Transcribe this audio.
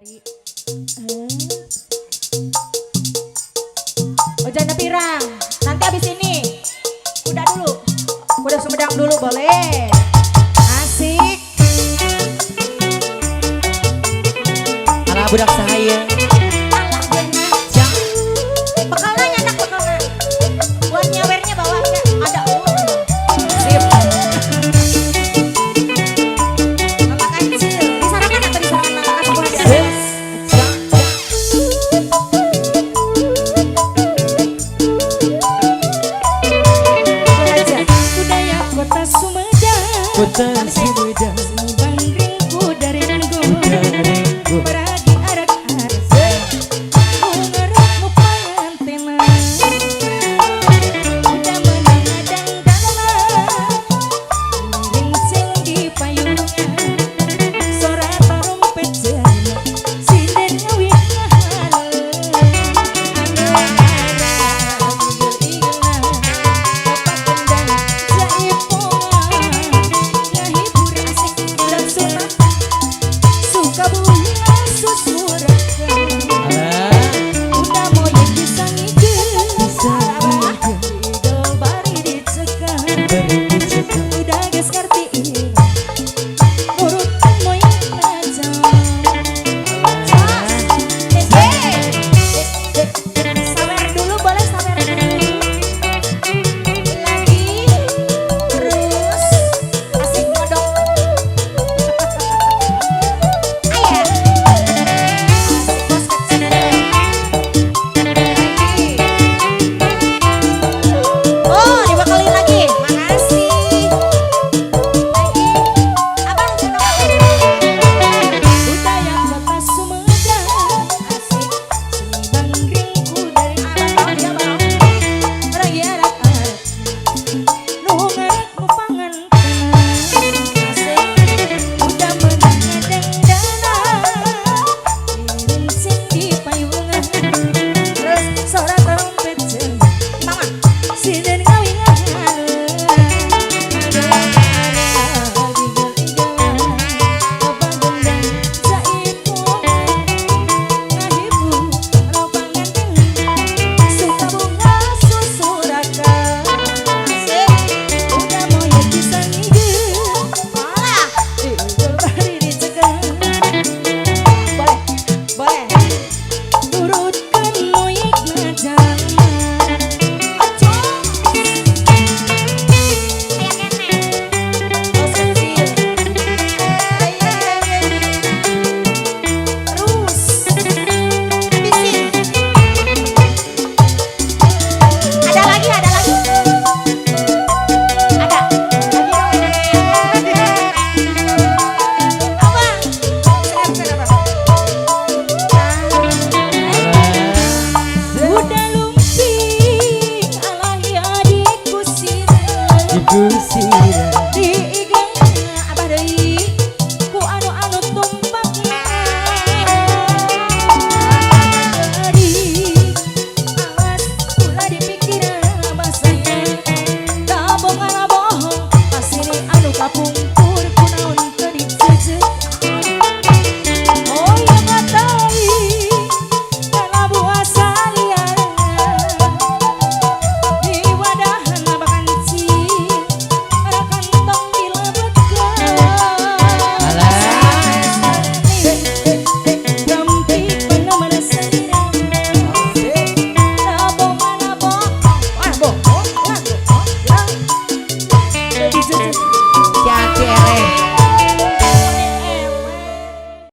Ari. Oh janda pirang. Nanti abis ini. Kuda dulu. Kuda Sumedang dulu boleh. Asik. Alah budak saya. Alah benar. Bekalnya nyandak bekalnya. Buat nyawernya bawa ada uang. Sip. Makan kecil. Disarankan atau disarankan makan sebuah di atas? Belajar budaya kota Sumedang. Kota Sumedang. Bandingku dari Renggo. Peragi arak-arak. Ungarukmu pangantena. Udah menadang dalam. Ringsing di payungan. Suara trompet jana. Sinden ngawin ngahala. Anak-anak igel-igelan. Opak kendang jaipongan. Ngahibur asik budak sunat. Suka bunga susu